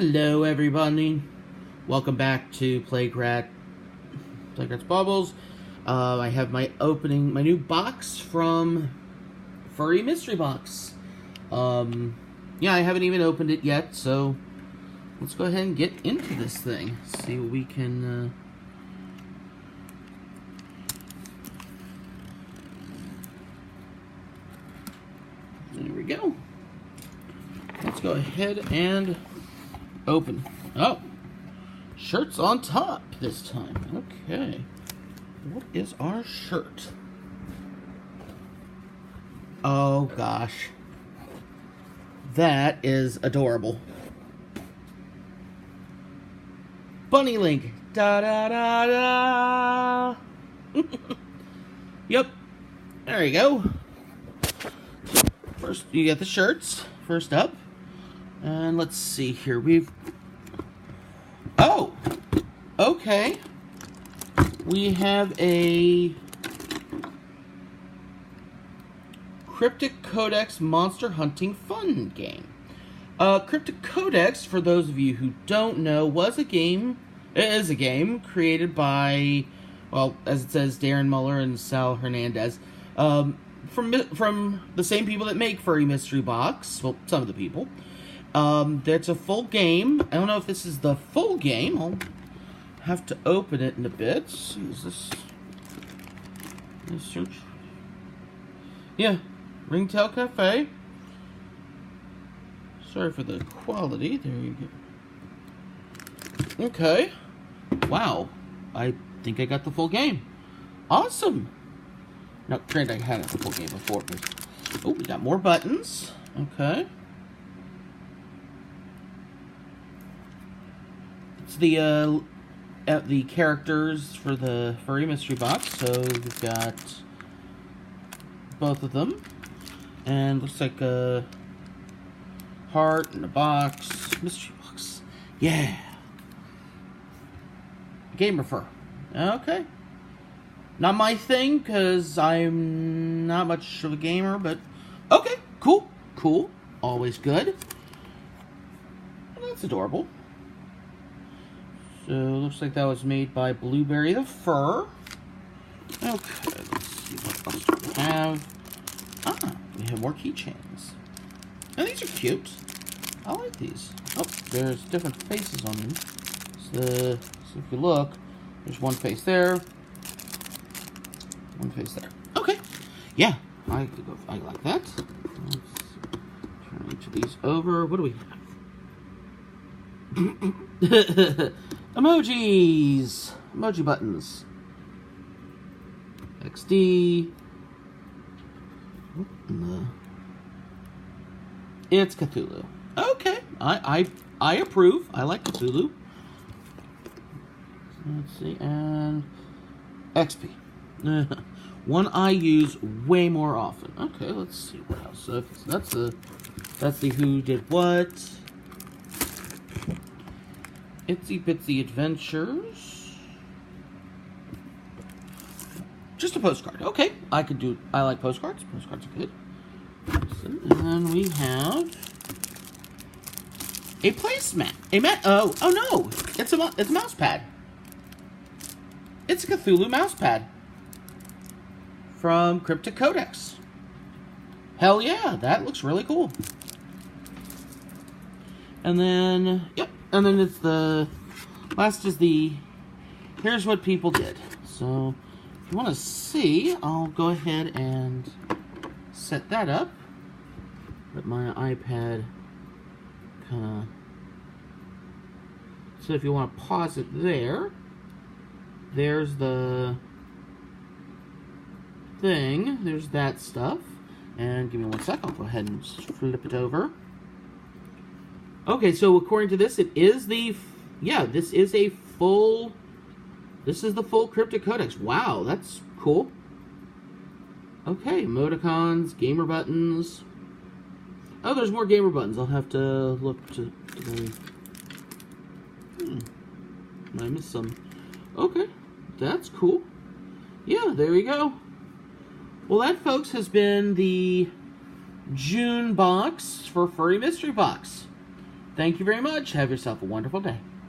Hello everybody, welcome back to Playcrat's Baubles. I have my new box from Furry Mystery Box. Yeah, I haven't even opened it yet, so let's go ahead and get into this thing. See what we can, there we go. Let's go ahead and open. Oh, shirt's on top this time. Okay. What is our shirt? Oh gosh. That is adorable. Bunny Link. Da da da da. Yep. There you go. First, you get the shirts. First up. And let's see here. Oh! Okay. We have a Cryptic Codex Monster Hunting Fun game. Cryptic Codex, for those of you who don't know, is a game created by, well, as it says, Darren Muller and Sal Hernandez. From the same people that make Furry Mystery Box. Well, some of the people. That's a full game. I don't know if this is the full game. I'll have to open it in a bit. See, is this search? Yeah, Ringtail Cafe. Sorry for the quality. There you go. Okay. Wow. I think I got the full game. Awesome. Now, granted, I had the full game before, but oh, we got more buttons. Okay. It's the characters for the Furry Mystery Box. So we've got both of them, and looks like a heart and a box. Mystery box. Yeah. Gamer fur. Okay. Not my thing, because I'm not much of a gamer, but okay, cool, cool, always good. Well, that's adorable. So, looks like that was made by Blueberry the Fur. Okay, let's see what else we have. We have more keychains. And these are cute. I like these. Oh, there's different faces on them. So if you look, there's one face there. One face there. Okay. Yeah, I like that. Let's turn each of these over. What do we have? Emojis! Emoji buttons. XD. It's Cthulhu. Okay. I approve. I like Cthulhu. Let's see. And XP. One I use way more often. Okay, let's see what else. So that's the Who Did What. Itsy Bitsy Adventures. Just a postcard. Okay, I like postcards. Postcards are good. And then we have a placemat. Oh no! It's a mouse pad. It's a Cthulhu mouse pad from Cryptic Codex. Hell yeah, that looks really cool. And then, yep, and then it's here's what people did. So, if you want to see, I'll go ahead and set that up. Let my iPad kind of, so if you want to pause it there, there's the thing, there's that stuff, and give me one sec, I'll go ahead and flip it over. Okay, so according to this, this is the full Cryptic Codex. Wow, that's cool. Okay, emoticons, gamer buttons. Oh, there's more gamer buttons. I'll have to look to I missed some. Okay, that's cool. Yeah, there you go. Well, that, folks, has been the June box for Furry Mystery Box. Thank you very much. Have yourself a wonderful day.